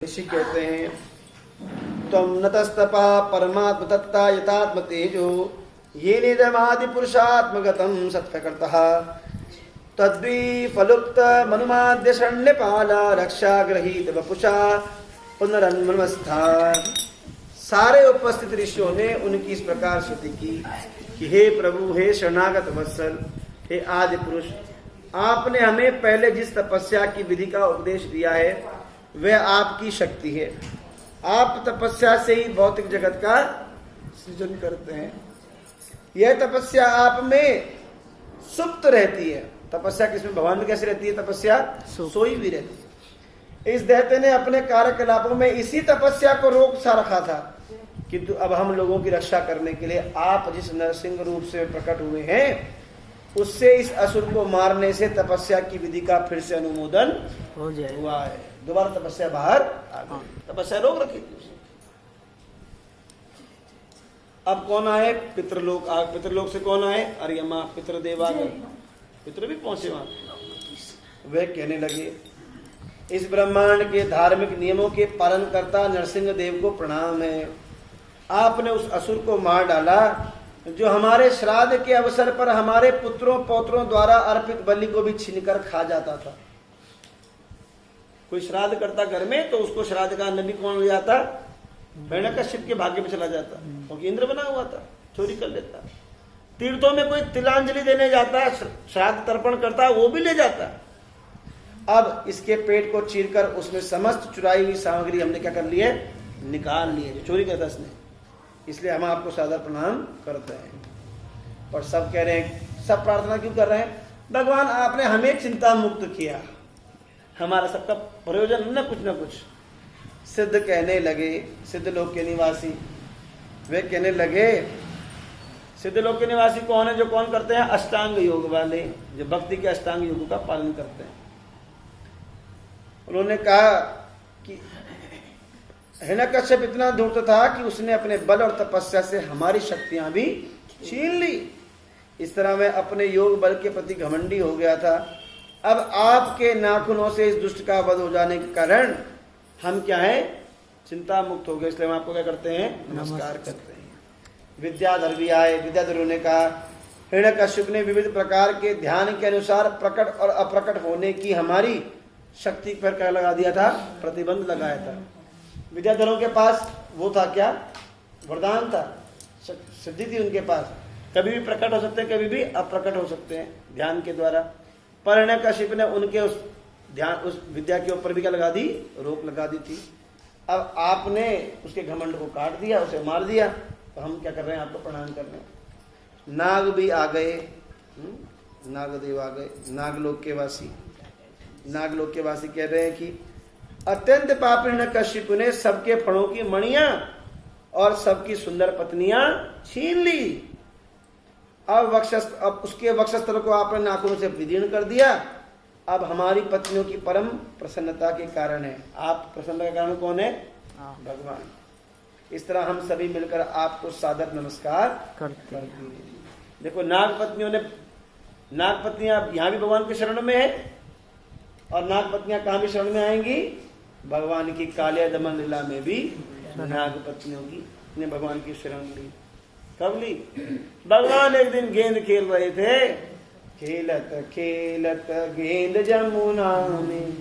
ऋषि कहते हैं तम नतस्तपा परमात्म तत्ता यथात्म तेजो ये निदमादि पुरुषात्मगतम सत्प्रकृतः तद्वी फलुक्त मनुमाद्य शरण्यपाला रक्षा गृहीत वपुषा पुनरन्मनवस्था। सारे उपस्थित ऋषियों ने उनकी इस प्रकार स्तुति की कि हे प्रभु, हे शरणागत वत्सल, हे आदि पुरुष, आपने हमें पहले जिस तपस्या की विधि का उपदेश दिया है वह आपकी शक्ति है। आप तपस्या से ही भौतिक जगत का सृजन करते हैं। यह तपस्या आप में सुप्त रहती है। तपस्या किसमें? भगवान में कैसे रहती है तपस्या? सोई भी रहती है। इस दैत्य ने अपने कार्यकलापों में इसी तपस्या को रोक सा रखा था, किंतु अब हम लोगों की रक्षा करने के लिए आप जिस नरसिंह रूप से प्रकट हुए हैं उससे इस असुर को मारने से तपस्या की विधि का फिर से अनुमोदन हो जाए हुआ है। दोबारा तपस्या बाहर आ गई। तपस्या रोक रखी थी उसने। अब कौन आए? पितृलोक। पितृलोक से कौन आए? अर्यमा पितृदेव आ गए। पितृ भी पहुंचे वहां। वे कहने लगे, इस ब्रह्मांड के धार्मिक नियमों के पालन करता नरसिंह देव को प्रणाम है। आपने उस असुर को मार डाला जो हमारे श्राद्ध के अवसर पर हमारे पुत्रों पौत्रों द्वारा अर्पित बलि को भी छीनकर खा जाता था। कोई श्राद्ध करता घर में तो उसको श्राद्ध का अन्न भी कौन ले जाता? हिरण्यकश्यप के भाग्य में चला जाता, क्योंकि इंद्र बना हुआ था, चोरी कर लेता। तीर्थों में कोई तिलांजलि देने जाता, श्राद्ध तर्पण करता, वो भी ले जाता। अब इसके पेट को चीरकर उसमें समस्त चुराई हुई सामग्री हमने क्या कर ली है? निकाल ली है, जो चोरी करता इसने। इसलिए हम आपको सादर प्रणाम करते हैं। और सब कह रहे हैं, सब प्रार्थना क्यों कर रहे हैं? भगवान आपने हमें चिंता मुक्त किया, हमारा सबका प्रयोजन न कुछ सिद्ध कहने लगे। सिद्ध लोक के निवासी वे कहने लगे, सिद्ध लोक के निवासी कौन है? जो कौन करते हैं? अष्टांग योग वाले, जो भक्ति के अष्टांग योग का पालन करते हैं। उन्होंने कहा कि हिरण्यकश्यप इतना धूर्त था कि उसने अपने बल और तपस्या से हमारी शक्तियां भी छीन ली। इस तरह मैं अपने योग बल के प्रति घमंडी हो गया था। अब आपके नाखूनों से इस दुष्ट का वध हो जाने के कारण हम क्या है? चिंता मुक्त हो गए। इसलिए हम आपको क्या करते हैं? नमस्कार करते हैं। विद्याधर भी आए। विद्याधरों ने कहा, हिरण्यकश्यप ने विविध प्रकार के ध्यान के अनुसार प्रकट और अप्रकट होने की हमारी शक्ति पर क्या लगा दिया था? प्रतिबंध लगाया था। विद्याधरों के पास वो था क्या? वरदान था, सिद्धि थी उनके पास। कभी भी प्रकट हो सकते हैं, कभी भी अप्रकट हो सकते हैं ध्यान के द्वारा। पर हिरण्यकश्यप ने उनके उस ध्यान, उस विद्या के ऊपर भी क्या लगा दी? रोक लगा दी थी। अब आपने उसके घमंड को काट दिया, उसे मार दिया, तो हम क्या कर रहे हैं? आपको प्रणाम कर रहे हैं। नाग भी आ गए, नागदेव आ गए, नागलोक के वासी। नागलोक के वासी कह रहे हैं कि अत्यंत पापी हिरण्यकश्यप ने सबके फणों की मणियां और सबकी सुंदर पत्नियां छीन ली। अब उसके वक्षस्थल को आपने नाखूनों से विदीर्ण कर दिया। अब हमारी पत्नियों की परम प्रसन्नता के कारण है। आप प्रसन्नता के कारण कौन है? भगवान। इस तरह हम सभी मिलकर आपको सादर नमस्कार करते हैं। देखो, नाग पत्नियां यहाँ भी भगवान के शरण में है, और नाग पत्नियां कहाँ भी शरण में आएंगी? भगवान की कालिया दमन लीला में भी नाग पत्नियों की ने भगवान की शरण ली। कब ली? भगवान एक दिन गेंद खेल रहे थे। खेलत खेलत गेंद जमुना में,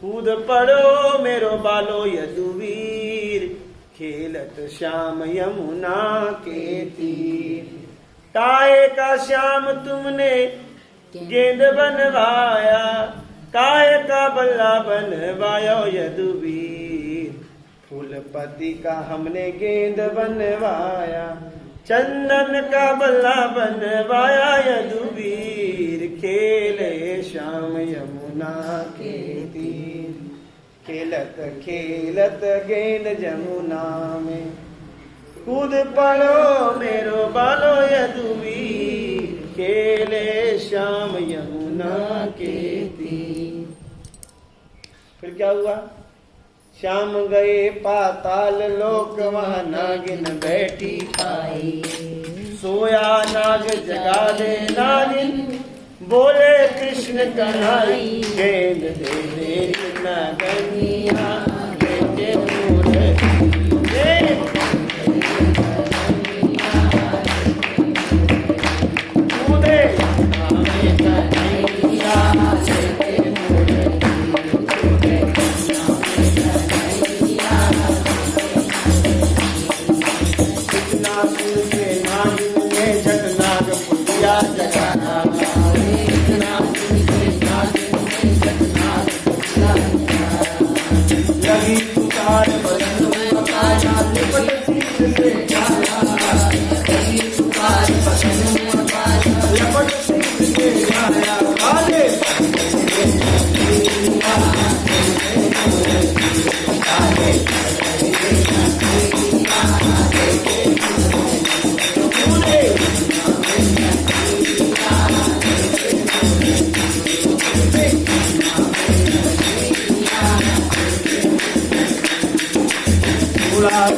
कूद पड़ो मेरो बालो यदुवीर, खेलत श्याम यमुना के तीर। काहे का श्याम तुमने गेंद बनवाया, काहे का बल्ला बनवाया यदुवीर। फूलपति का हमने गेंद बनवाया, चंदन का बल्ला बनवाया यदुवीर। खेले श्याम यमुना के तीर, खेलत खेलत गेंद जमुना में, कूद पड़ो मेरो बालो यदुवीर, खेले श्याम यमुना के तीर। फिर क्या हुआ? श्याम गए पाताल लोक, वहाँ नागिन बैठी पाई। सोया नाग जगा दे नागिन, बोले कृष्ण कन्हई, गेंद दे दे नागनिया, कहीं पुकार बदन में पाया लिपट शीश से आया कहीं पुकार बदन में पाया लिपट शीश से आया काले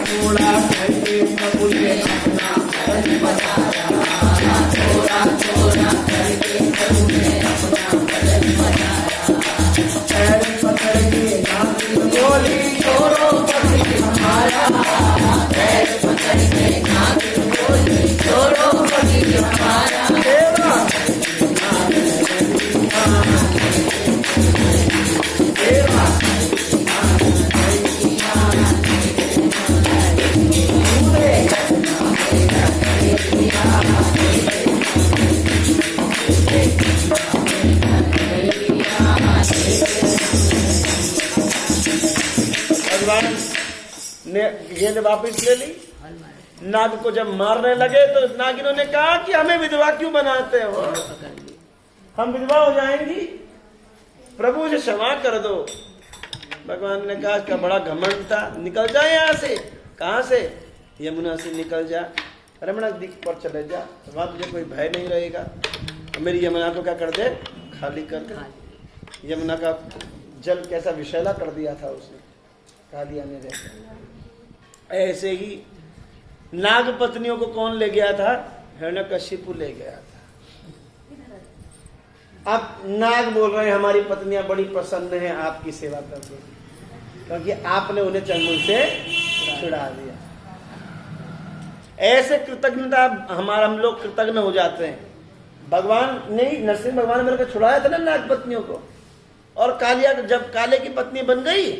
थोड़ा करके प्रभु ने अपना धर्म बताया थोड़ा थोड़ा करके प्रभु ने अपना धर्म बताया पैर पकड़ के नाथ बोली छोड़ो पति हमारा पैर पकड़ के नाथ बोली छोड़ो पति हमारा गेंद वापिस ले ली। नाग को जब मारने लगे तो नागिनों ने कहा कि हमें विधवा क्यों बनाते हो, हम विधवा हो जाएंगी, प्रभु से क्षमा कर दो। भगवान ने कहा इसका बड़ा घमंड था, निकल जा यहाँ से। कहाँ से? यमुना से निकल जा, रमणा दिख पर चले जा, वहां तुझे कोई भय नहीं रहेगा। मेरी यमुना को क्या कर दे, खाली कर दे। यमुना का जल कैसा विषैला कर दिया था उसने, कालिया ने रहकर। ऐसे ही नाग पत्नियों को कौन ले गया था? हिरण्यकशिपु ले गया था। अब नाग बोल रहे हैं हमारी पत्नियां बड़ी प्रसन्न हैं आपकी सेवा करके, क्योंकि आपने उन्हें चंगुल से छुड़ा दिया। ऐसे कृतज्ञता हम लोग कृतज्ञ हो जाते हैं। भगवान नहीं, नरसिंह भगवान ने मेरे को छुड़ाया था ना नाग पत्नियों को, और कालिया जब काले की पत्नी बन गई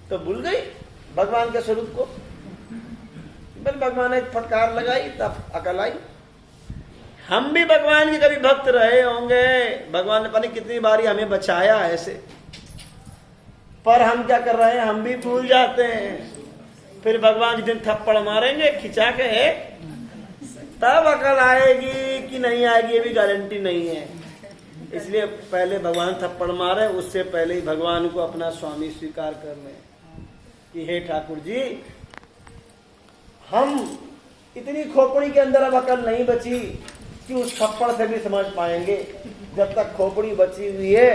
तो भूल गई भगवान के स्वरूप को। भगवान ने एक फटकार लगाई तब अकल आई। हम भी भगवान के कभी भक्त रहे होंगे, भगवान ने पता नहीं कितनी बारी हमें बचाया ऐसे, पर हम क्या कर रहे हैं, हम भी भूल जाते हैं। फिर भगवान जिस दिन थप्पड़ मारेंगे खिंचा के, तब अकल आएगी कि नहीं आएगी ये भी गारंटी नहीं है। इसलिए पहले भगवान थप्पड़ मारे, उससे पहले ही भगवान को अपना स्वामी स्वीकार कर लें कि हे ठाकुर जी, हम इतनी खोपड़ी के अंदर अब अकल नहीं बची कि उस थप्पड़ से भी समझ पाएंगे। जब तक खोपड़ी बची हुई है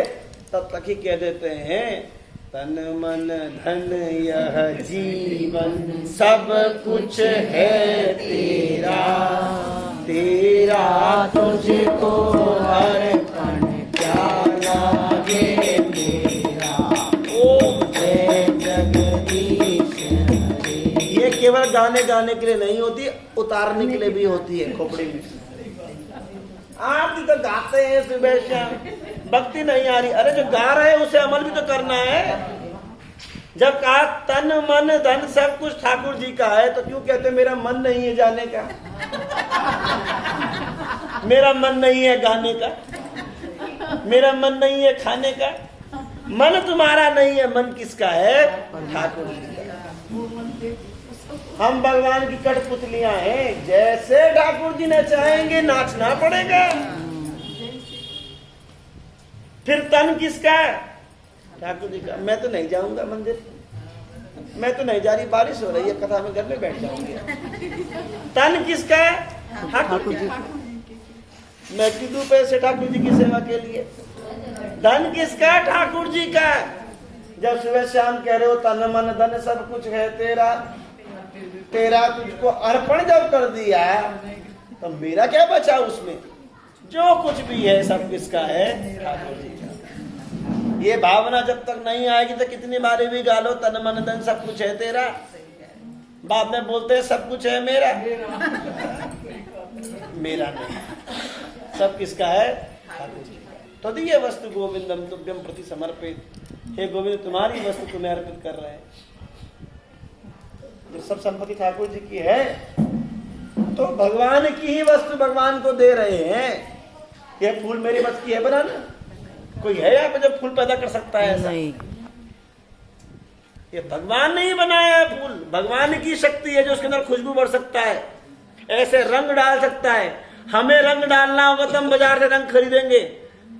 तब तक ही कह देते हैं तन मन धन यह जीवन सब कुछ है तेरा, तेरा तुझको हर कण क्या लागे मेरा। ओम जय जगदीश। ये केवल गाने गाने के लिए नहीं होती, उतारने के लिए भी होती है खोपड़ी में। आप तो गाते हैं सुबह शाम, भक्ति नहीं आ रही। अरे जो गा रहे हैं उसे अमल भी तो करना है। जब कहा तन मन धन सब कुछ ठाकुर जी का है, तो क्यों कहते मेरा मन नहीं है जाने का, मेरा मन नहीं है गाने का, मेरा मन नहीं है खाने का। मन तुम्हारा नहीं है, मन किसका है? ठाकुर जी का। हम भगवान की कठपुतलियां हैं, जैसे ठाकुर जी ने चाहेंगे नाचना पड़ेगा। फिर तन किसका है? ठाकुर जी का। मैं तो नहीं जाऊंगा मंदिर, मैं तो नहीं जा रही, बारिश हो रही है, कथा में घर में बैठ जाऊंगी। तन किसका है? ठाकुर जी। मैं क्यों दूं पैसे ठाकुर जी की सेवा के लिए? धन किसका? ठाकुर जी का। जब सुबह शाम कह रहे हो तन मन धन सब कुछ है तेरा, तेरा तुझको अर्पण जब कर दिया तो मेरा क्या बचा उसमें? जो कुछ भी है सब किसका है? ठाकुर जी का। ये भावना जब तक नहीं आएगी तो कितनी बारी भी गालो तन मन धन सब कुछ है तेरा, बाद में बोलते हैं सब कुछ है मेरा। मेरा नहीं, सब किसका है? ठाकुर जी का। तो दिए वस्तु गोविंदम तुभ्यम प्रति समर्पित। हे गोविंद, तुम्हारी वस्तु तुम्हें अर्पित कर रहे हैं। जो सब संपत्ति ठाकुर जी की है, तो भगवान की ही वस्तु भगवान को दे रहे हैं। ये फूल मेरी बस की है बनाना? कोई है यहाँ पे जो फूल पैदा कर सकता है ऐसा? नहीं। ये भगवान ने ही बनाया है फूल, भगवान की शक्ति है जो उसके अंदर खुशबू बढ़ सकता है, ऐसे रंग डाल सकता है। हमें रंग डालना होगा तो हम बाजार से रंग खरीदेंगे,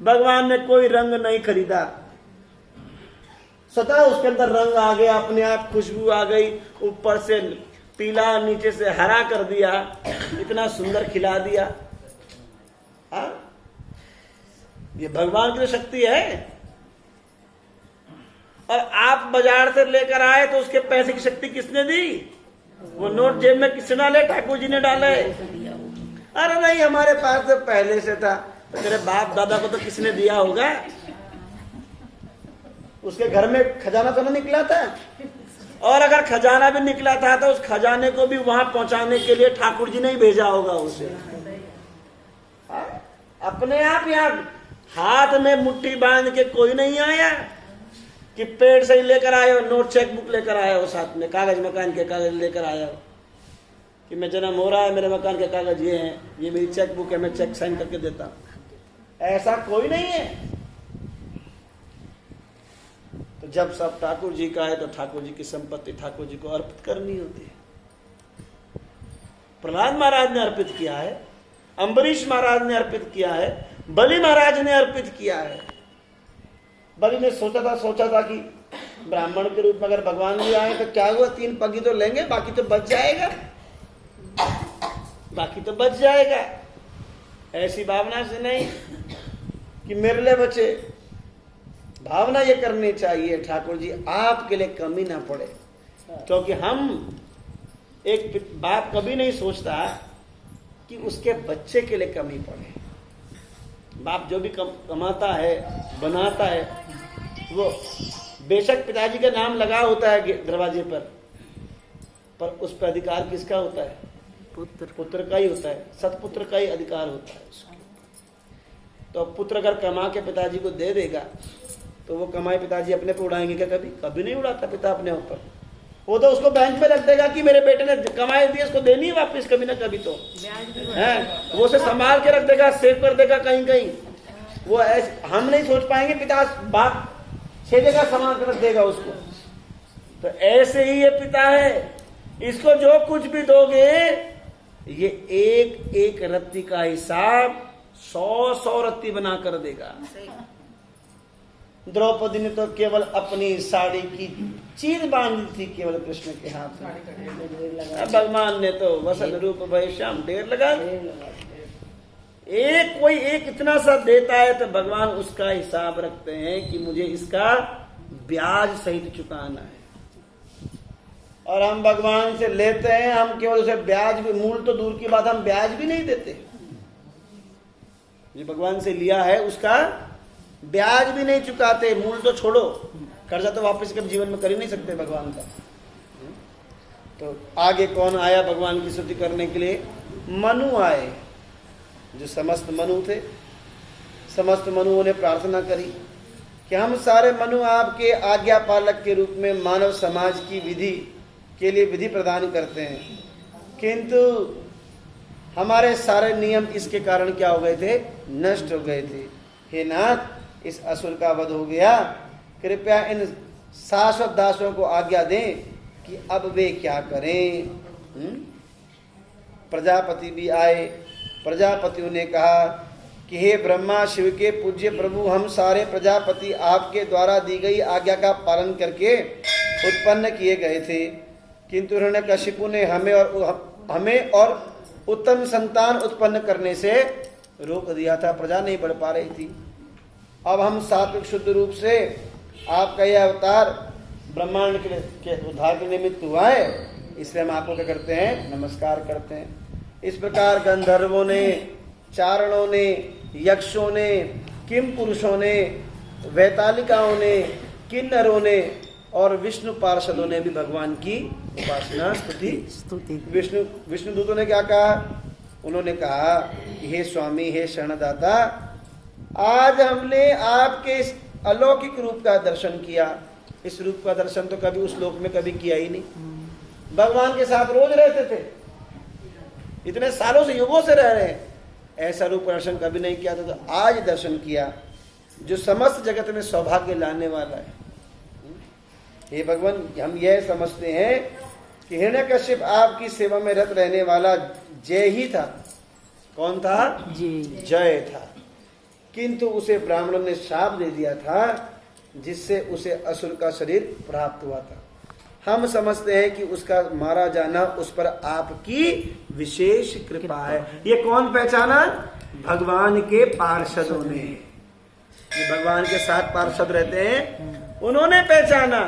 भगवान ने कोई रंग नहीं खरीदा, स्वतः उसके अंदर रंग आ गया, अपने आप खुशबू आ गई, ऊपर से पीला नीचे से हरा कर दिया, इतना सुंदर खिला दिया। ये भगवान की शक्ति है। और आप बाजार से लेकर आए तो उसके पैसे की शक्ति किसने दी? वो नोट जेब में किसने डाले? ठाकुर जी ने डाले। अरे नहीं, हमारे पास तो पहले से था। तो तेरे बाप दादा को तो किसने दिया होगा? उसके घर में खजाना तो ना निकला था। और अगर खजाना भी निकला था तो उस खजाने को भी वहां पहुंचाने के लिए ठाकुर जी ने ही भेजा होगा उसे। अपने आप यहाँ हाथ में मुट्ठी बांध के कोई नहीं आया कि पेड़ से ही लेकर आए हो, नोट चेक बुक लेकर आए हो, साथ में कागज मकान के कागज लेकर आया हो कि मैं जन्म हो रहा है, मेरे मकान के कागज ये हैं, ये मेरी चेक बुक है, मैं चेक साइन करके देता हूं। ऐसा कोई नहीं है। तो जब सब ठाकुर जी का है तो ठाकुर जी की संपत्ति ठाकुर जी को अर्पित करनी होती है। प्रहलाद महाराज ने अर्पित किया है, अम्बरीश महाराज ने अर्पित किया है, बलि महाराज ने अर्पित किया है। बलि ने सोचा था कि ब्राह्मण के रूप में अगर भगवान भी आए तो क्या हुआ, 3 पगी तो लेंगे, बाकी तो बच जाएगा, बाकी तो बच जाएगा। ऐसी भावना से नहीं कि मेरे लिए बचे, भावना ये करनी चाहिए ठाकुर जी आपके लिए कमी ना पड़े। क्योंकि हम एक बाप कभी नहीं सोचता कि उसके बच्चे के लिए कमी पड़े। बाप जो भी कमाता है, बनाता है, वो बेशक पिताजी का नाम लगा होता है दरवाजे पर उस पर अधिकार किसका होता है? पुत्र का ही होता है, सतपुत्र का ही अधिकार होता है उसके। तो पुत्र अगर कमा के पिताजी को दे देगा तो वो कमाई पिताजी अपने पे उड़ाएंगे क्या? कभी नहीं उड़ाता पिता अपने ऊपर। वो तो उसको बैंक में रख देगा कि मेरे बेटे ने कमाई दी, उसको देनी है वापस कभी ना कभी, तो है वो उसे संभाल के रख देगा, सेव कर देगा कहीं कहीं। वो ऐसे हम नहीं सोच पाएंगे पिता बाप 6 जगह संभाल के रख देगा उसको। तो ऐसे ही ये पिता है, इसको जो कुछ भी दोगे ये एक एक रत्ती का हिसाब 100 रत्ती बना कर देगा। द्रौपदी ने तो केवल अपनी साड़ी की चीर बांधी थी केवल कृष्ण के हाथ में, भगवान ने तो वसन रूप भय श्याम ढेर लगा। कोई एक इतना सा देता है तो भगवान उसका हिसाब रखते हैं कि मुझे इसका ब्याज सहित चुकाना है। और हम भगवान से लेते हैं, हम केवल उसे ब्याज भी, मूल तो दूर की बात, हम ब्याज भी नहीं देते। जो भगवान से लिया है उसका ब्याज भी नहीं चुकाते, मूल तो छोड़ो, कर्जा तो वापस कभी जीवन में कर ही नहीं सकते भगवान का। तो आगे कौन आया भगवान की स्तुति करने के लिए? मनु आए, जो समस्त मनु थे। समस्त मनुओं ने प्रार्थना करी कि हम सारे मनु आपके आज्ञा पालक के रूप में मानव समाज की विधि के लिए विधि प्रदान करते हैं, किंतु हमारे सारे नियम इसके कारण क्या हो गए थे? नष्ट हो गए थे। हे नाथ, इस असुर का वध हो गया, कृपया इन शाश्वत दासों को आज्ञा दें कि अब वे क्या करें। प्रजापति भी आए। प्रजापतियों ने कहा कि हे ब्रह्मा शिव के पूज्य प्रभु, हम सारे प्रजापति आपके द्वारा दी गई आज्ञा का पालन करके उत्पन्न किए गए थे, किंतु हिरण्यकशिपु ने हमें और उत्तम संतान उत्पन्न करने से रोक दिया था। प्रजा नहीं बढ़ पा रही थी। अब हम सात्विक शुद्ध रूप से आपका यह अवतार ब्रह्मांड के उद्धार के निमित्त हुआ है, इसलिए हम आपको क्या करते हैं? नमस्कार करते हैं। इस प्रकार गंधर्वों ने, चारणों ने, यक्षों ने, किम पुरुषों ने, वैतालिकाओं ने, किन्नरों ने और विष्णु पार्षदों ने भी भगवान की उपासना स्तुति। विष्णु दूतों ने क्या कहा? उन्होंने कहा, हे स्वामी, हे शरणदाता, आज हमने आपके इस अलौकिक रूप का दर्शन किया। इस रूप का दर्शन तो कभी उस लोक में कभी किया ही नहीं। भगवान के साथ रोज रहते थे, इतने सालों से, युगों से रह रहे हैं, ऐसा रूप दर्शन कभी नहीं किया था। तो आज दर्शन किया, जो समस्त जगत में सौभाग्य लाने वाला है। हे भगवान, हम यह समझते हैं कि हिरण्यकश्यप आपकी सेवा में रत रहने वाला जय ही था। कौन था? जय था। किंतु उसे ब्राह्मणों ने श्राप दे दिया था, जिससे उसे असुर का शरीर प्राप्त हुआ था। हम समझते हैं कि उसका मारा जाना उस पर आपकी विशेष कृपा है। ये कौन पहचाना? भगवान के पार्षदों ने। ये भगवान के साथ पार्षद रहते हैं, उन्होंने पहचाना।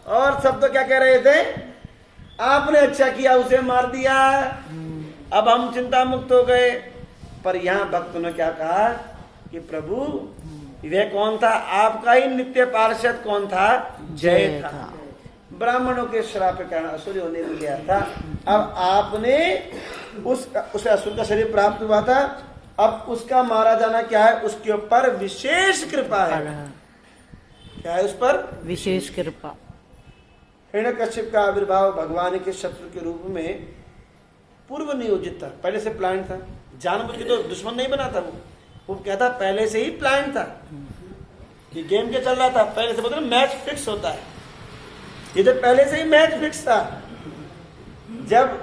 और सब तो क्या कह रहे थे? आपने अच्छा किया, उसे मार दिया, अब हम चिंता मुक्त हो गए। पर यहाँ भक्तों ने क्या कहा कि प्रभु, वह कौन था? आपका ही नित्य पार्षद कौन था? जय था। ब्राह्मणों के श्राप के कारण असुर होने में गया था। अब आपने उसे असुर का शरीर प्राप्त हुआ था, अब उसका मारा जाना क्या है? उसके ऊपर विशेष कृपा है। क्या है उस पर? विशेष कृपा। हिरण्यकश्यप का आविर्भाव भगवान के शत्रु के रूप में पूर्व नियोजित था, पहले से प्लान था। जानबूझ के तो दुश्मन नहीं बना था वो कहता पहले से ही प्लान था कि गेम क्या चल रहा था, पहले से मतलब मैच फिक्स होता है। ये तो पहले से ही मैच फिक्स था। जब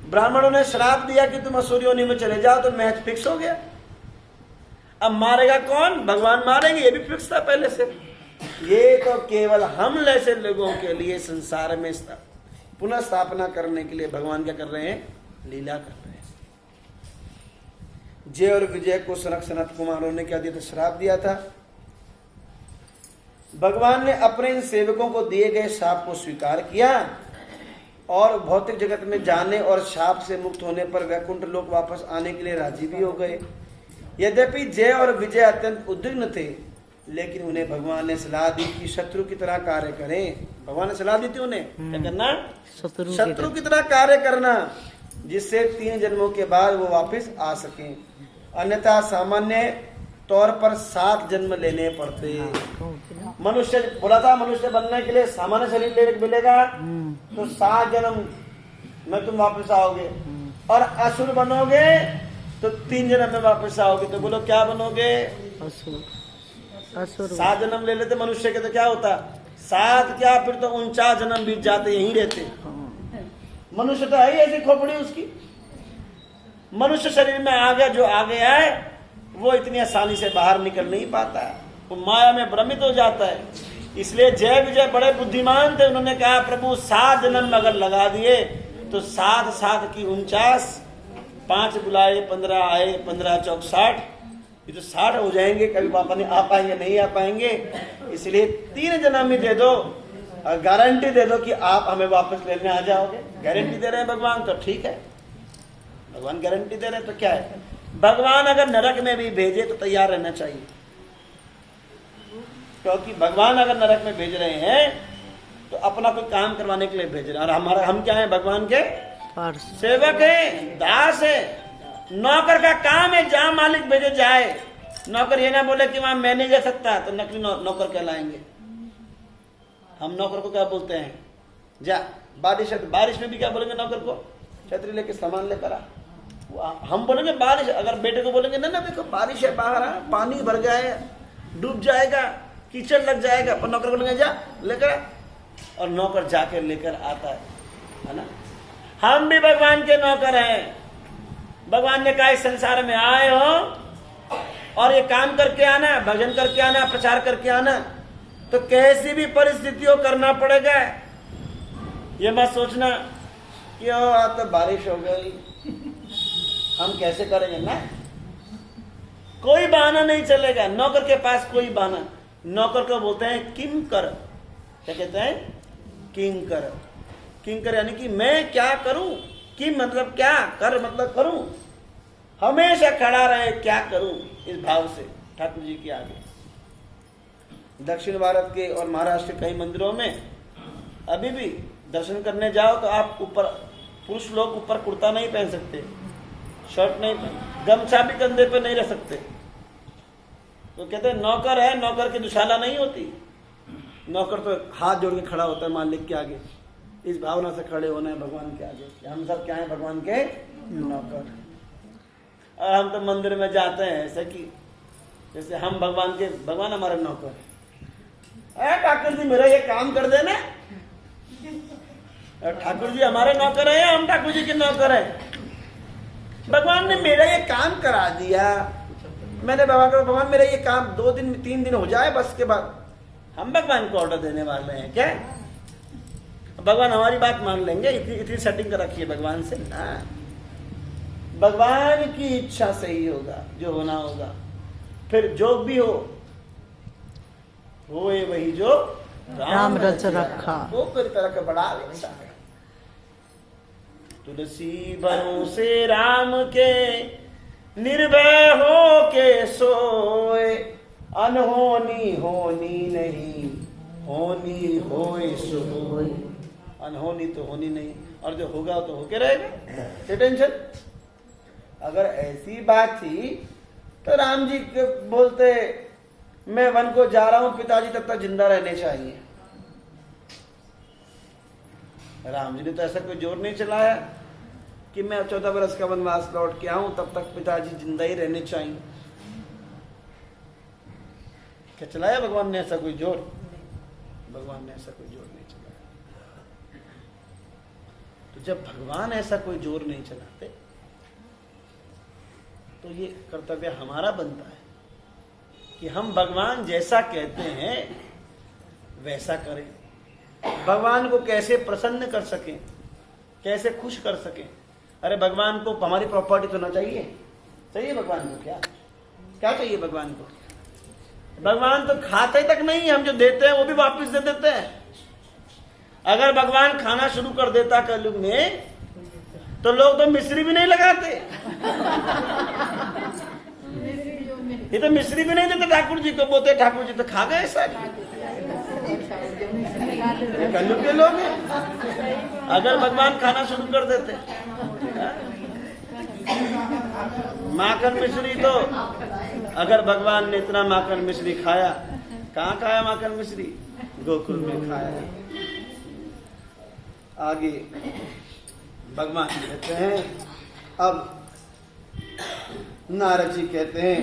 ब्राह्मणों ने श्राप दिया कि तुम असुर योनि में चले जाओ, तो मैच फिक्स हो गया। अब मारेगा कौन? भगवान मारेंगे, ये भी फिक्स था पहले से। ये तो केवल हम जैसे लोगों के लिए संसार में पुनः स्थापना करने के लिए भगवान क्या कर रहे हैं? लीला कर रहे हैं। जय और विजय को सनक सनत कुमारों ने क्या दिया था? श्राप दिया था। भगवान ने अपने इन सेवकों को दिए गए शाप को स्वीकार किया और भौतिक जगत में जाने और शाप से मुक्त होने पर वैकुंठ लोक वापस आने के लिए राजी भी हो गए। यद्यपि जय और विजय अत्यंत उद्विग्न थे, लेकिन उन्हें भगवान ने सलाह दी कि शत्रु की तरह कार्य करें। भगवान ने सलाह दी थी उन्हें क्या करना? शत्रु की तरह कार्य करना, जिससे 3 जन्मों के बाद वो वापस आ सकें। अन्यथा सामान्य तौर पर 7 जन्म लेने पड़ते। मनुष्य बोला था, मनुष्य बनने के लिए सामान्य शरीर मिलेगा तो 7 जन्म में तुम वापस आओगे, और असुर बनोगे तो 3 जन्म में वापस आओगे। तो बोलो क्या बनोगे? असुर। 7 जन्म ले लेते मनुष्य के तो क्या होता? 7 क्या, फिर तो 49 जन्म बीत जाते, यहीं रहते। मनुष्य तो है ही ऐसी खोपड़ी उसकी। मनुष्य शरीर में आ गया, जो आ गया है वो इतनी आसानी से बाहर निकल नहीं पाता है, वो माया में भ्रमित हो जाता है। इसलिए जय विजय बड़े बुद्धिमान थे। उन्होंने कहा प्रभु 7 जन्म अगर लगा दिए तो 7 7 की 49, 5 बुलाए 15 आए, 15 चौक 60, ये तो 60 हो जाएंगे। कभी पापा नहीं आ पाएंगे, नहीं आ पाएंगे। इसलिए 3 जन्म ही दे दो और गारंटी दे दो कि आप हमें वापस लेने आ जाओगे। गारंटी दे रहे हैं भगवान, तो ठीक है। भगवान गारंटी दे रहे हैं तो क्या है? भगवान अगर नरक में भी भेजे तो तैयार रहना चाहिए, क्योंकि भगवान अगर नरक में भेज रहे हैं तो अपना कोई काम करवाने के लिए भेज रहे हैं। और हम क्या है? भगवान के सेवक हैं, दास है। नौकर का काम है, जहां मालिक भेजे जाए। नौकर ये ना बोले कि वहां मैं नहीं जा सकता, तो नकली नौकर कहलाएंगे। हम नौकर को क्या बोलते हैं? जा बारिश है, बारिश में भी क्या बोलेंगे नौकर को? छतरी लेके सामान लेकर आ। हम बोलेंगे बारिश, अगर बेटे को बोलेंगे ना देखो बारिश है, बाहर आ, पानी भर गया है, डूब जाएगा, कीचड़ लग जाएगा, पर नौकर बोलेंगे जा लेकर आ, और नौकर जाकर लेकर आता है ना। हम भी भगवान के नौकर हैं। भगवान ने कहा इस संसार में आए हो और ये काम करके आना, भजन करके आना, प्रचार करके आना, तो कैसी भी परिस्थितियों करना पड़ेगा। ये मत सोचना कि आज तो बारिश हो गई, हम कैसे करेंगे ना। कोई बहाना नहीं चलेगा। नौकर के पास कोई बहाना। नौकर को बोलते हैं किंकर। क्या कहते हैं? किंकर। किंकर यानी कि मैं क्या करूं। किम मतलब क्या, कर मतलब करूं। हमेशा खड़ा रहे, क्या करूं, इस भाव से ठाकुर जी के आगे। दक्षिण भारत के और महाराष्ट्र के कई मंदिरों में अभी भी दर्शन करने जाओ तो आप ऊपर, पुरुष लोग ऊपर कुर्ता नहीं पहन सकते, शर्ट नहीं, गमछा भी कंधे पे नहीं रह सकते। तो कहते हैं नौकर है, नौकर की दुशाला नहीं होती। नौकर तो हाथ जोड़ के खड़ा होता है मालिक के आगे। इस भावना से खड़े होना है भगवान के आगे। हम सब क्या है? भगवान के नौकर। और हम तो मंदिर में जाते हैं ऐसे कि जैसे हम भगवान हमारे नौकर है। ठाकुर जी मेरा ये काम कर देना, ठाकुर जी हमारे नौकर हैं, हम ठाकुर जी के नौकर हैं। भगवान ने मेरा ये काम करा दिया, मैंने भगवान मेरा ये काम 2 दिन 3 दिन हो जाए, बस के बाद हम भगवान को ऑर्डर देने वाले हैं क्या? भगवान हमारी बात मान लेंगे? इतनी सेटिंग कर रखी है भगवान से ना। भगवान की इच्छा से ही होगा जो होना होगा। फिर जो भी होए वही जो राम रच रखा, वो फिर तरह बड़ा अच्छा है। तुलसी भरोसे राम के, निर्भय हो के सोए, अनहोनी होनी नहीं, होनी होए सो होए। अनहोनी तो होनी नहीं, और जो होगा तो होके रहेगा, टेंशन। अगर ऐसी बात थी तो राम जी बोलते मैं वन को जा रहा हूं, पिताजी तब तक जिंदा रहने चाहिए। राम जी ने तो ऐसा कोई जोर नहीं चलाया कि मैं 14 बरस का वनवास लौट के आऊं, तब तक पिताजी जिंदा ही रहने चाहिए। क्या चलाया भगवान ने ऐसा कोई जोर? भगवान ने ऐसा कोई जोर नहीं चलाया। तो जब भगवान ऐसा कोई जोर नहीं चलाते तो ये कर्तव्य हमारा बनता है कि हम भगवान जैसा कहते हैं वैसा करें। भगवान को कैसे प्रसन्न कर सकें, कैसे खुश कर सकें। अरे भगवान को हमारी प्रॉपर्टी तो ना चाहिए? चाहिए भगवान को? क्या चाहिए भगवान को? भगवान तो खाते तक नहीं, हम जो देते हैं वो भी वापस दे देते हैं। अगर भगवान खाना शुरू कर देता कलयुग में तो लोग तो मिश्री भी नहीं लगाते। ये तो मिश्री भी नहीं देते ठाकुर जी को, बोलते ठाकुर जी तो खा गए सब। कलयुग के लोग हैं। अगर भगवान खाना शुरू कर देते, माखन मिश्री तो, अगर भगवान ने इतना माखन मिश्री खाया, कहाँ खाया माखन मिश्री? गोकुल में खाया। आगे भगवान कहते हैं, अब नारद जी कहते हैं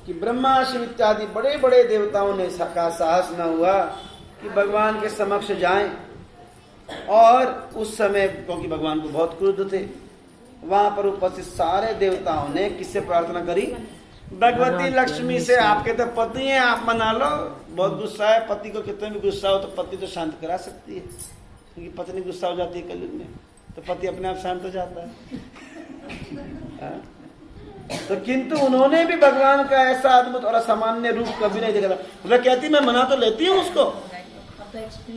कि ब्रह्मा शिव इत्यादि बड़े बड़े देवताओं ने का साहस न हुआ कि भगवान के समक्ष जाएं। और उस समय क्योंकि भगवान को बहुत क्रोध थे, वहां पर उपस्थित सारे देवताओं ने किससे प्रार्थना करी? भगवती लक्ष्मी से। आपके तो पति हैं, आप मना लो। बहुत गुस्सा है, पति को कितने भी गुस्सा हो तो पति तो शांत करा सकती है, क्योंकि पत्नी गुस्सा हो जाती है कलयुग में तो पति अपने आप शांत हो जाता है। तो किंतु उन्होंने भी भगवान का ऐसा अद्भुत और असामान्य रूप कभी नहीं देखा था। वह कहती मैं मना तो लेती हूँ उसको,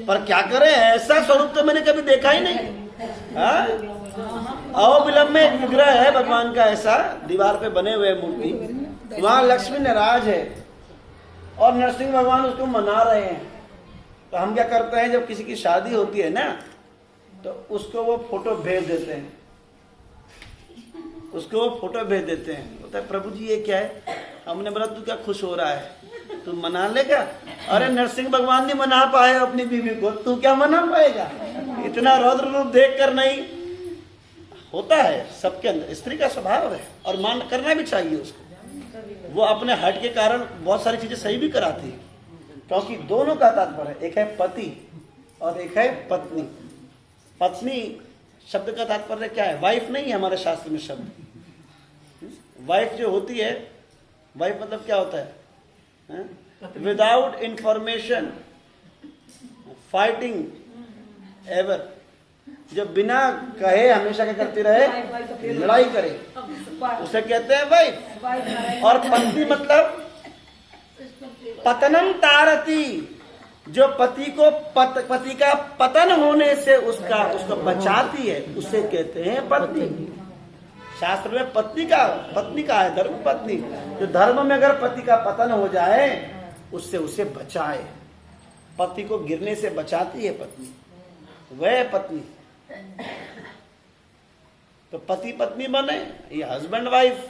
पर क्या करे, ऐसा स्वरूप तो मैंने कभी देखा ही नहीं। अवविलंब में एक विग्रह है भगवान का, ऐसा दीवार पे बने हुए मूर्ति, वहां लक्ष्मी नाराज है और नरसिंह भगवान उसको मना रहे हैं। तो हम क्या करते हैं, जब किसी की शादी होती है ना तो उसको वो फोटो भेज देते हैं, उसको वो फोटो भेज देते हैं। बोलता है प्रभु जी ये क्या है? हमने बोला तू क्या खुश हो रहा है, तू मना लेगा? अरे नरसिंह भगवान नहीं मना पाए अपनी बीवी को, तू क्या मना पाएगा? इतना रौद्र रूप देख कर नहीं होता है सबके अंदर, स्त्री का स्वभाव है और मान करना भी चाहिए उसको। वो अपने हट के कारण बहुत सारी चीजें सही भी कराती है, क्योंकि दोनों का तात्पर्य है, एक है पति और एक है पत्नी। पत्नी शब्द का तात्पर्य क्या है? वाइफ नहीं है हमारे शास्त्र में शब्द। वाइफ जो होती है, वाइफ मतलब क्या होता है? विदाउट इंफॉर्मेशन, फाइटिंग एवर, जो बिना कहे हमेशा क्या करती रहे? लड़ाई करे, उसे कहते हैं वाइफ। और पत्नी मतलब पतनम तारती, जो पति को पति का पतन होने से उसको बचाती है, उसे कहते हैं पत्नी। शास्त्र में पत्नी का है धर्म पत्नी, जो धर्म में अगर पति का पतन हो जाए उससे उसे बचाए, पति को गिरने से बचाती है पत्नी, वह पत्नी। तो पति पत्नी बने, ये हस्बैंड वाइफ,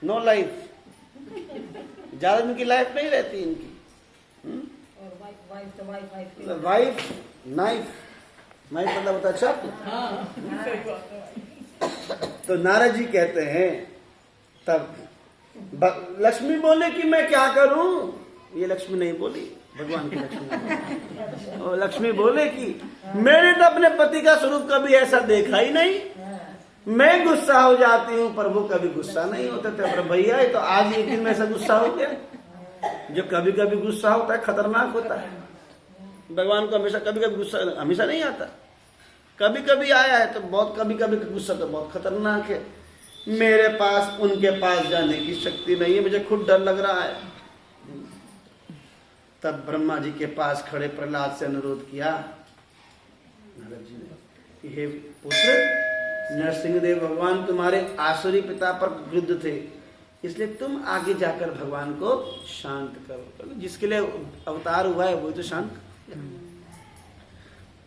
नो लाइफ, ज्यादा दिन की लाइफ नहीं रहती इनकी। वाइफ नाइफ, नाइफ मतलब होता है शब्द। तो नारद जी कहते हैं, तब लक्ष्मी बोले कि मैं क्या करूं? ये लक्ष्मी नहीं बोली, भगवान की लक्ष्मी। और लक्ष्मी बोले कि मैंने तो अपने पति का स्वरूप कभी ऐसा देखा ही नहीं, मैं गुस्सा हो जाती हूँ पर वो कभी गुस्सा नहीं होते थे। पर भैया ये तो आज एक दिन में ऐसा गुस्सा हो गया। जो कभी कभी गुस्सा होता है खतरनाक होता है। भगवान को हमेशा कभी कभी गुस्सा हमेशा नहीं आता, कभी कभी आया है तो बहुत कभी कभी गुस्सा तो बहुत खतरनाक है। मेरे पास उनके पास जाने की शक्ति नहीं है, मुझे खुद डर लग रहा है। तब ब्रह्मा जी के पास खड़े प्रहलाद से अनुरोध किया, नारद जी ने, हे पुत्र, नरसिंहदेव भगवान तुम्हारे आसुरी पिता पर विरुद्ध थे, इसलिए तुम आगे जाकर भगवान को शांत करो। जिसके लिए अवतार हुआ है वो तो शांत।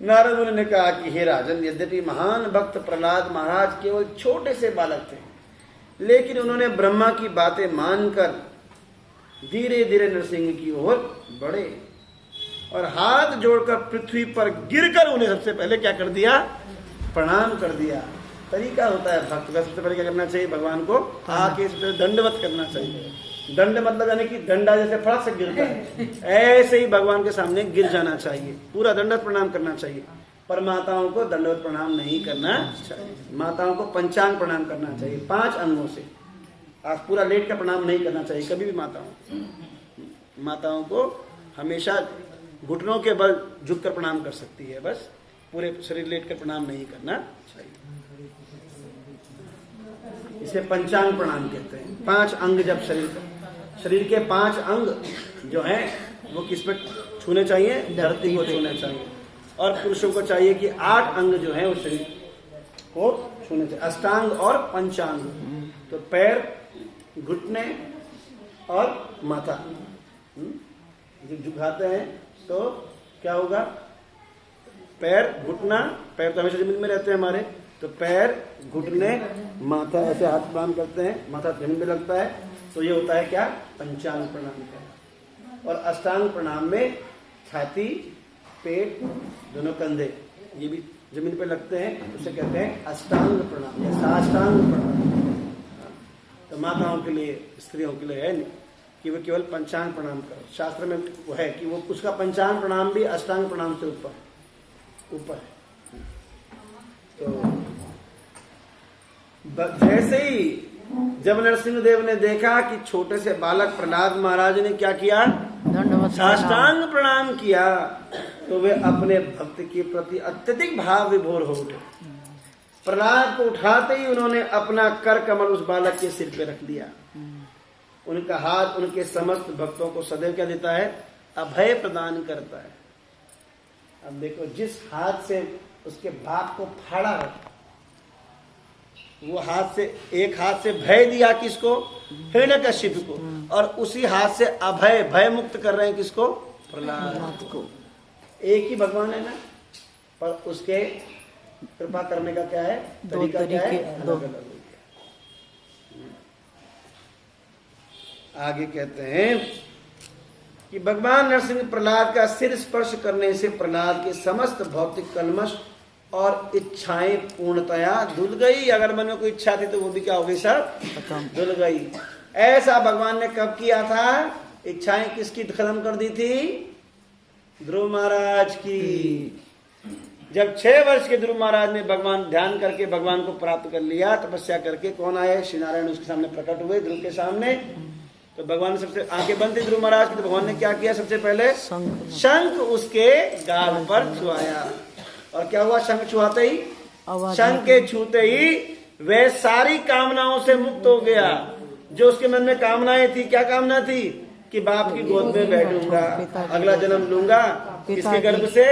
नारद मुनि ने कहा कि हे राजन, यद्यपि महान भक्त प्रहलाद महाराज केवल छोटे से बालक थे, लेकिन उन्होंने ब्रह्मा की बातें मानकर धीरे धीरे नरसिंह की ओर बढ़े और हाथ जोड़कर पृथ्वी पर गिरकर उन्हें सबसे पहले क्या कर दिया, प्रणाम कर दिया। तरीका होता है भक्त का, सबसे पहले क्या करना चाहिए, भगवान को आके सबसे दंडवत करना चाहिए। दंड मतलब यानी कि डंडा जैसे फड़क से गिरता है, ऐसे ही भगवान के सामने गिर जाना चाहिए, पूरा दंडवत प्रणाम करना चाहिए। पर माताओं को दंडवत प्रणाम नहीं करना चाहिए, माताओं को पंचांग प्रणाम करना चाहिए, 5 अंगों से। आप पूरा लेट कर प्रणाम नहीं करना चाहिए कभी भी। माताओं को हमेशा घुटनों के बल झुककर प्रणाम कर सकती है, बस पूरे शरीर लेट कर प्रणाम नहीं करना चाहिए। इसे पंचांग प्रणाम कहते हैं। 5 अंग जब शरीर के 5 अंग जो हैं वो किस पे छूने चाहिए, धरती को छूने चाहिए। और पुरुषों को चाहिए कि 8 अंग जो है वो शरीर को छूने चाहिए, अष्टांग और पंचांग। तो पैर, घुटने और माथा जब झुकाते हैं तो क्या होगा, पैर, घुटना, पैर तो हमेशा जमीन में रहते हैं हमारे, तो पैर, घुटने, माथा, ऐसे हाथ प्रणाम करते हैं, माथा जमीन में लगता है, तो ये होता है क्या, पंचांग प्रणाम का। और अष्टांग प्रणाम में छाती, पेट, दोनों कंधे ये भी जमीन पे लगते हैं, उसे कहते हैं अष्टांग प्रणाम या साष्टांग प्रणाम। तो माताओं के लिए, स्त्रियों के लिए है नहीं कि वो केवल पंचांग प्रणाम करो, शास्त्र में वो है कि वो उसका पंचांग प्रणाम भी अष्टांग प्रणाम से ऊपर है। तो जैसे ही जब नरसिंहदेव ने देखा कि छोटे से बालक प्रहलाद महाराज ने क्या किया, साष्टांग प्रणाम किया, तो वे अपने भक्त के प्रति अत्यधिक भाव विभोर हो उठे। प्रहलाद को उठाते ही उन्होंने अपना कर कमल उस बालक के सिर पे रख दिया। उनका हाथ उनके समस्त भक्तों को सदैव क्या देता है, अभय प्रदान करता है। अब देखो, जिस हाथ से उसके बाप को फाड़ा है, वो हाथ से, एक हाथ से भय दिया किसको, हिरण्यकशिप को, और उसी हाथ से अभय, भय मुक्त कर रहे हैं किसको, प्रहलाद को। एक ही भगवान है ना, पर उसके कृपा करने का क्या है, तरीका क्या है, अलग अलग हो गया। आगे कहते हैं कि भगवान नरसिंह प्रहलाद का सिर स्पर्श करने से प्रहलाद के समस्त भौतिक कल्मश और इच्छाएं पूर्णतया धुल गई। अगर मन में कोई इच्छा थी तो वो भी क्या हो गई, सब धुल गई। ऐसा भगवान ने कब किया था, इच्छाएं किसकी खत्म कर दी थी, ध्रुव महाराज की। जब 6 वर्ष के ध्रुव महाराज ने भगवान ध्यान करके भगवान को प्राप्त कर लिया, तपस्या करके, कौन आए, श्री नारायण उसके सामने प्रकट हुए ध्रुव के सामने। तो भगवान सबसे आंखें बंद थी ध्रुव महाराज की, तो भगवान ने क्या किया, सबसे पहले शंख उसके गाल पर छुआया। और क्या हुआ, शंख छुआते ही, शंख के छूते ही वह सारी कामनाओं से मुक्त हो गया। जो उसके मन में कामनाएं थी, क्या कामना थी, कि बाप की गोद में बैठूंगा, अगला जन्म लूंगा, किसके गर्भ से,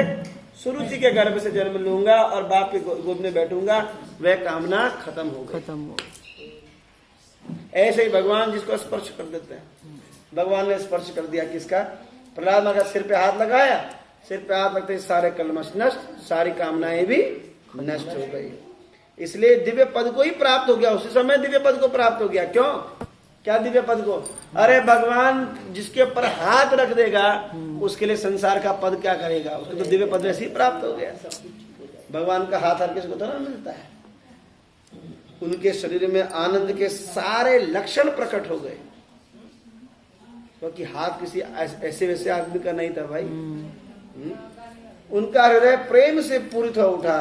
सुरुचि के गर्भ से जन्म लूंगा और बाप की गोद में बैठूंगा, वह कामना खत्म हो गई। ऐसे ही भगवान जिसको स्पर्श कर देते हैं, भगवान ने स्पर्श कर दिया किसका, प्रहलाद महाराज सिर पे हाथ लगाया, सिर पे हाथ रखते सारे कलमश नष्ट, सारी कामनाएं भी नष्ट हो गई। इसलिए दिव्य पद को ही प्राप्त हो गया, उसी समय दिव्य पद को प्राप्त हो गया। क्यों, क्या दिव्य पद को, अरे भगवान जिसके ऊपर हाथ रख देगा उसके लिए संसार का पद क्या करेगा, उसको तो दिव्य पद वैसे ही प्राप्त हो गया। भगवान का हाथ हर किसी को तो ना मिलता है। उनके शरीर में आनंद के सारे लक्षण प्रकट हो गए। क्योंकि हाथ किसी ऐसे वैसे आदमी का नहीं था भाई। उनका हृदय प्रेम से पूरित हो उठा,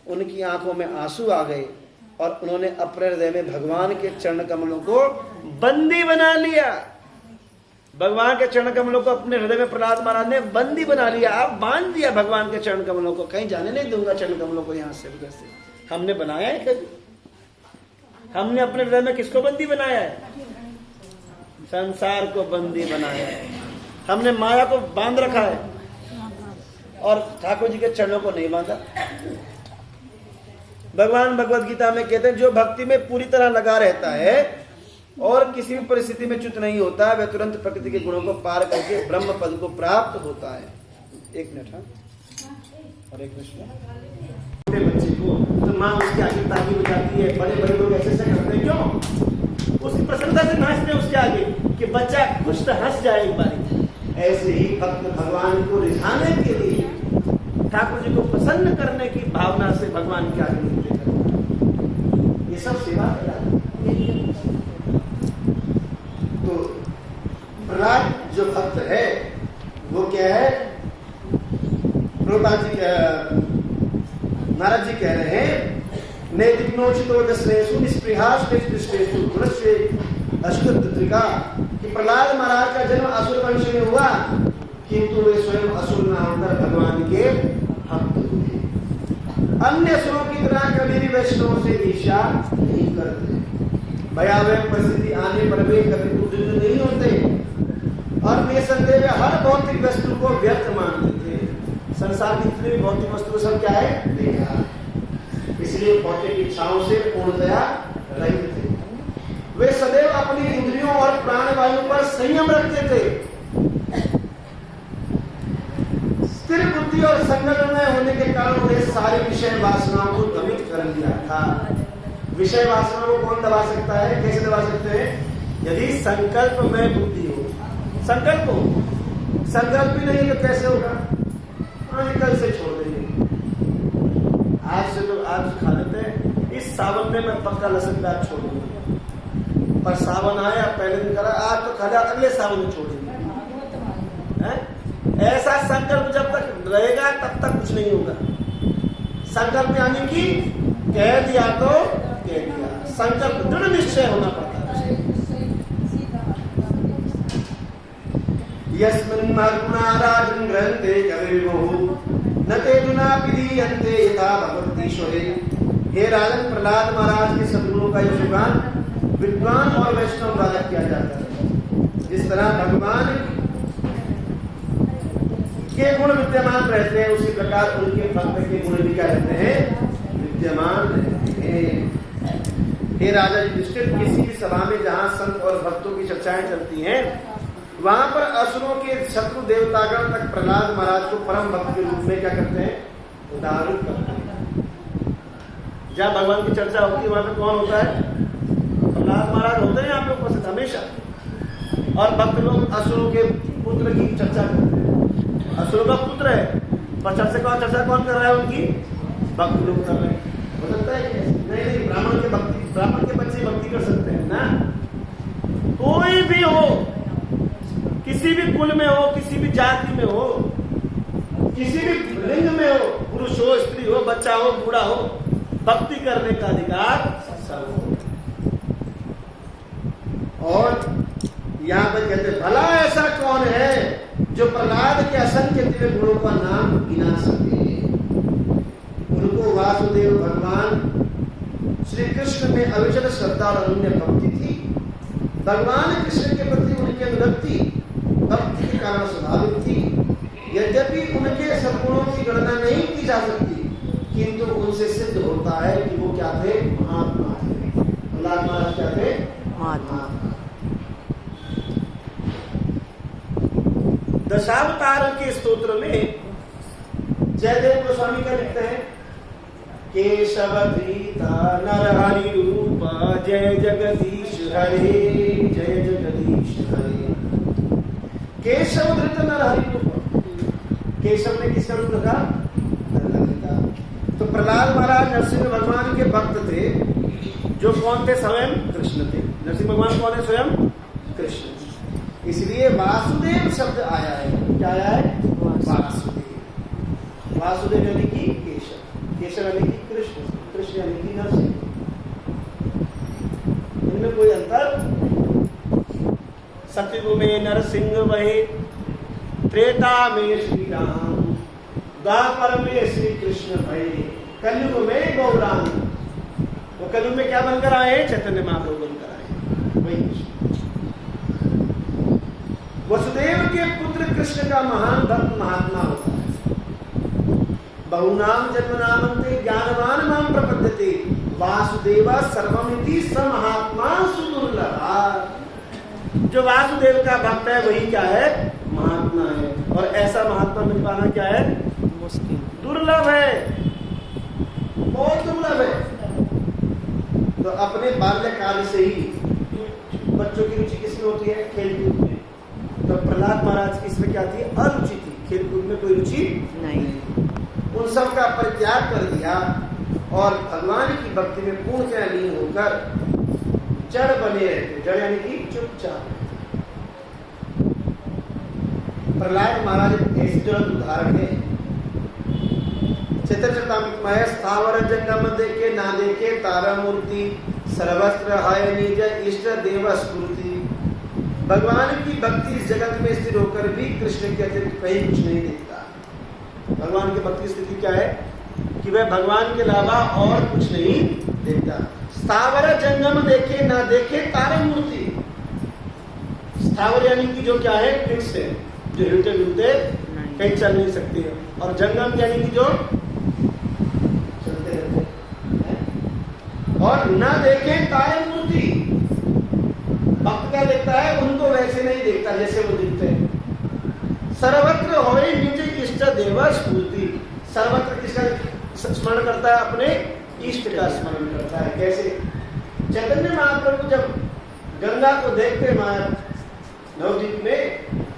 उनकी आंखों में आंसू आ गए और उन्होंने अपने हृदय में भगवान के चरण कमलों को बंदी बना लिया। भगवान के चरण कमलों को अपने हृदय में प्रहलाद महाराज ने बंदी बना लिया। आप बांध दिया भगवान के चरण कमलों को, कहीं जाने नहीं दूंगा चरण कमलों को यहां से उधर से। हमने बनाया है कभी? हमने अपने हृदय में किसको बंदी बनाया है? संसार को बंदी बनाया है। हमने माया को बांध रखा है और ठाकुर जी के चरणों को नहीं बांधा। भगवान भगवत गीता में कहते हैं जो भक्ति में पूरी तरह लगा रहता है और किसी भी परिस्थिति में च्युत नहीं होता, वह तुरंत प्रकृति के गुणों को पार करके ब्रह्म पद को प्राप्त होता है। एक मिनट। हाँ, और एक मिनट। छोटे बच्चे को तो माँ उसके आगे ताली बजाती है, बड़े बड़े लोग ऐसे करते हैं, क्यों? उसकी प्रसन्नता से नाचते हैं उसके आगे कि बच्चा खुश तो हंस जाए एक बार। ऐसे ही भक्त भगवान को रिझाने के लिए, ठाकुर जी को प्रसन्न करने की भावना से भगवान के आगे निकले करते, ये सब सेवा है। तो प्रहलाद जो भक्त है वो क्या है? प्रभुपाद जी नारद जी कह रहे हैं नैतिकनोचितो दशरेषु निस्पृहाष्टेषु गुणस्य अष्टत्रिका कि प्रहलाद महाराज का जन्म असुर वंश में हुआ, किंतु वे स्वयं असुर न होकर भगवान के भक्त हुए। अन्य असुरों की तरह कभी भी वैष्णवों से ईर्ष्या नहीं करते। भयावह परिस्थिति आने पर वे कभी उद्विग्न नहीं होते और निसंदेह हर भौतिक वस्तु को व्यर्थ मान लेते। संसार की जितनी भी भौतिक वस्तु सब क्या है? बेकार। इसलिए भौतिक इच्छाओं से पूर्णतया रहित थे। वे सदैव अपनी इंद्रियों और प्राणवायु पर संयम रखते थे। स्थिर बुद्धि और संगत में होने के कारण उन्हें सारी विषय वासनाओं को दमित कर दिया था। विषय वासना को कौन दबा सकता है? कैसे दबा सकते हैं? यदि संकल्प में बुद्धि हो। संकल्प ही नहीं तो कैसे होगा? कल से छोड़ देंगे, आज से तो आज खा लेते हैं, इस सावन में मैं पक्का लहसुन प्याज छोड़ दूंगा। पर सावन आया, पहले दिन करा, आज तो खा लिया, अगले सावन में छोड़ देंगे। ऐसा संकल्प जब तक रहेगा तब तक कुछ नहीं होगा। संकल्प यानी कि कह दिया तो कह दिया, संकल्प दृढ़ निश्चय होना पड़ता है। यस्मिन् महत्त्वनाराजन् ग्रन्थे कविर्मुहुः न ते दुनापिधीयन्ते यथा भगवतीश्वरे। हे राजन, प्रहलाद महाराज के सद्गुणों का यह गुणगान विद्वान और वैष्णव द्वारा किया जाता है। जिस तरह भगवान के गुण विद्यमान रहते हैं, उसी प्रकार उनके भक्त के गुण भी क्या रहते हैं? विद्यमान रहते हैं। हे राजा युधिष्ठिर, किसी भी सभा में जहाँ संत और भक्तों की चर्चाएं चलती हैं, वहां पर असुरों के शत्रु देवतागण तक प्रहलाद महाराज को परम भक्त के रूप में क्या करते हैं? उदाहरण करते हैं। जहाँ भगवान की चर्चा होती है वहां पे कौन होता है? प्रहलाद महाराज होते हैं आप लोग उपस्थित हमेशा। और भक्त लोग असुरों के पुत्र की चर्चा करते हैं। असुरों का पुत्र है पर चर्चा कौन कर रहा है? उनकी भक्त लोग कर रहे हैं। हो सकता है नहीं, ब्राह्मण के बच्चे भक्ति कर सकते हैं ना। कोई भी हो, किसी भी कुल में हो, किसी भी जाति में हो, किसी भी लिंग में हो, पुरुष हो, स्त्री हो, बच्चा हो, बूढ़ा हो, भक्ति करने का अधिकार सबको। और यहाँ पर कहते भला ऐसा कौन है जो प्रहलाद के असंख्य दिव्य गुणों का नाम गिना सके। उनको वासुदेव भगवान श्री कृष्ण में अविचल श्रद्धा और अनन्य भक्ति थी। भगवान कृष्ण के प्रति उनकी अनुरक्ति भक्ति के कारण स्वाभाविक थी। यद्यपि उनके सद्गुणों की गणना नहीं की जा सकती, किंतु उनसे सिद्ध होता है कि वो क्या थे? महात्मा थे। प्रहलाद महाराज क्या थे? महात्मा। दशावतार के स्तोत्र में जयदेव गोस्वामी का लिखते हैं केशवधृता नरहरि रूप जय जगदीश हरे, जय जगदीश हरे। केशवधृत नरहरि रूप, केशव ने किसका रूप रखा? तो प्रहलाद महाराज नरसिंह भगवान के भक्त थे, जो कौन थे? स्वयं कृष्ण थे। नरसिंह भगवान कौन है? स्वयं कृष्ण। इसलिए वासुदेव शब्द आया है। क्या आया है? वासुदेव। वासुदेव यानी कि केशव, केशव यानी कि कृष्ण, कृष्ण यानी कि नरसिंह। इनमें कोई अंतर? सतयुग में नरसिंह वहे, त्रेता में श्री राम, द्वापर में श्री कृष्ण भये, कलयुग में गौरांग। वो कलयुग में क्या बनकर आए? चैतन्य महाप्रभु बनकर आए। वही वसुदेव के पुत्र कृष्ण का महान भक्त महात्मा होता है। बहुनाम जन्मनामन्ते ज्ञानवान माम प्रपद्यते, वासुदेवा सर्वमिति स महात्मा सुदुर्लभ। जो वासुदेव का भक्त है वही क्या है? महात्मा है। और ऐसा महात्मा मिल पाना क्या है? मुश्किल, दुर्लभ है, बहुत दुर्लभ है। तो अपने बाल्यकाल से ही बच्चों की रुचि किसमें होती है? खेलकूद में। तो प्रहलाद महाराज की इसमें क्या थी? अरुचि थी, खेलकूद में कोई रुचि नहीं। उन सब का परित्याग कर दिया और भगवान की भक्ति में पूर्णतः लीन होकर जड़ बने रहते। जड़ यानी कि चुपचाप। प्रहलाद महाराज ऐसे ज्वलंत उदाहरण है। चैतन्य चरितामृत में स्थावर जंगम देखे ना देखे तारा मूर्ति, सर्वस्त्र हाय निज इष्ट देव स्फूर्ति। भगवान की भक्ति इस जगत में स्थिर होकर भी कृष्ण के अतिरिक्त कहीं कुछ नहीं देखता। भगवान की भक्ति स्थिति क्या है? कि वह भगवान के अलावा और कुछ नहीं देखता। स्थावर जंगम देखे ना देखे तारा मूर्ति। स्थावर यानी कि जो क्या है? फिक्स है, जो हिलते डुलते कहीं चल नहीं सकती है। और जंगम यानी कि जो चलते रहते हैं। और ना देखे तारा मूर्ति। भक्त क्या देखता है? उनको वैसे नहीं देखता जैसे वो दिखते हैं। सर्वत्र होए निज इष्ट देव स्फूर्ति। सर्वत्र किसका स्मरण करता है? अपने इष्ट का स्मरण करता है। कैसे? चैतन्य महाप्रभु जब गंगा को देखते हैं नवद्वीप में,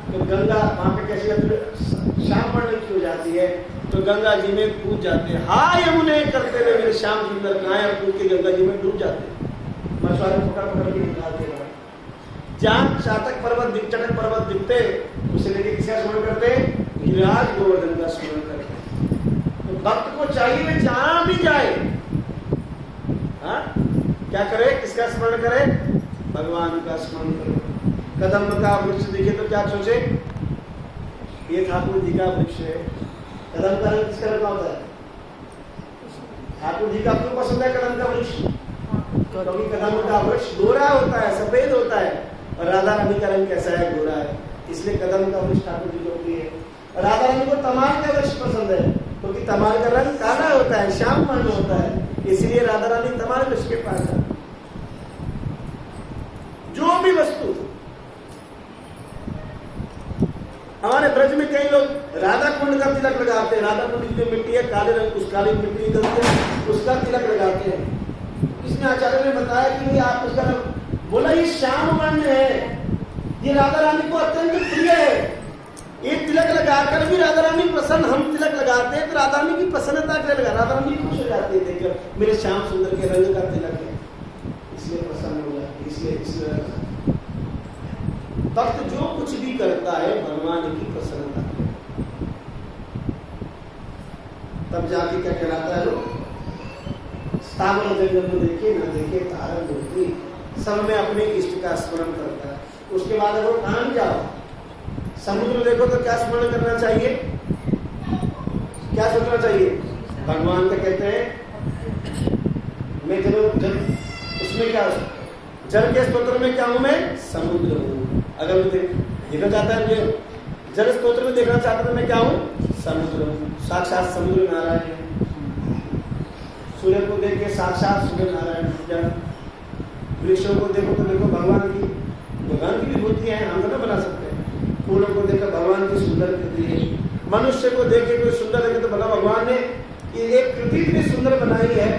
तो गंगा वहां पे कैसे श्याम वर्ण की हो जाती है, तो गंगा जी में कूद जाते हैं। हाय यमुने करते हुए मेरे श्याम सुंदर कहाँ है? कूद के गंगा जी में डूब जाते हैं। मछुआरे पकड़ पकड़ के निकालते हैं। जहाँ चातक पर्वत चटक पर्वत दिखते, उसे लेके किसका स्मरण करते? गिरिराज गोवर्धन का स्मरण करते। तो भक्त को चाहिए वे जहां भी जाए, हाँ क्या करे? किसका स्मरण करे? भगवान का स्मरण करे। कदम का वृक्ष दिखे तो क्या सोचे? ये ठाकुर जी का वृक्ष है। कदम का रंग किसका रंग होता है? ठाकुर जी का। आपको पसंद है कदम का वृक्ष? क्योंकि कदम का वृक्ष गोरा होता है, सफेद होता है। और राधा रानी का रंग कैसा है? गोरा है। इसलिए कदम का वृक्ष ठाकुर जी को प्रिय है। राधा रानी को तमाल का वृक्ष पसंद है, क्योंकि तमाल का रंग काला होता है, श्याम वर्ण होता है। इसलिए राधा रानी तमाल वृक्ष के पास जाती। जो भी वस्तु हमारे ब्रज में कई लोग राधा कुंड का तिलक लगाते हैं। राधा कुंड की जो मिट्टी है काले रंग, उस काली मिट्टी निकलती है, उसका तिलक लगाते हैं। किसने? आचार्य ने बताया कि आप उसका बोला ये श्याम वर्ण है, ये राधा रानी को अत्यंत प्रिय है। ये तिलक लगाकर भी राधा रानी प्रसन्न, हम तिलक लगाते हैं तो राधा रानी की प्रसन्नता के लिए लगा, राधा रानी खुश हो जाती है देखकर मेरे श्याम सुंदर के रंग का तिलक है, इसलिए प्रसन्न हो जाती है। इसलिए भक्त जो कुछ भी करता है भगवान की प्रसन्नता, तब जाके क्या कहलाता है? लोग स्थावर जंगम में देखे ना देखे तारा मूर्ति, सब में अपने इष्ट का स्मरण करता है। उसके बाद अगर कहां जाओ, समुद्र देखो तो क्या स्मरण करना चाहिए? क्या सोचना चाहिए? भगवान का कहते हैं मैं जब उसमें क्या, जल के स्तोत्र में क्या हूं मैं? समुद्र हूं। अगर मैं देखना चाहता है, मुझे जल स्तोत्र में देखना चाहता तो मैं क्या हूं? समुद्र हूं। साक्षात समुद्र नारायण है। सूर्य को देख के साक्षात सूर्य नारायण। वृक्षों को देखो तो देखो भगवान की विभूति है, हम तो बना सकते हैं। फूलों को देखकर भगवान की सुंदर कृति है। मनुष्य को देखे कोई सुंदर देखे तो भला भगवान ने एक कृति इतनी सुंदर बनाई है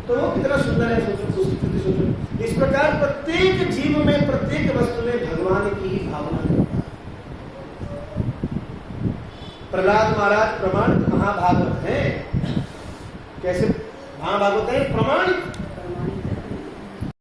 तो वो कितना सुंदर है, सोचो उसकी कृति सोचो। इस प्रकार प्रत्येक जीव में, प्रत्येक वस्तु में भगवान की ही भावना करता है। प्रहलाद महाराज प्रमाणित महाभागवत है। कैसे महाभागवत है? प्रमाणित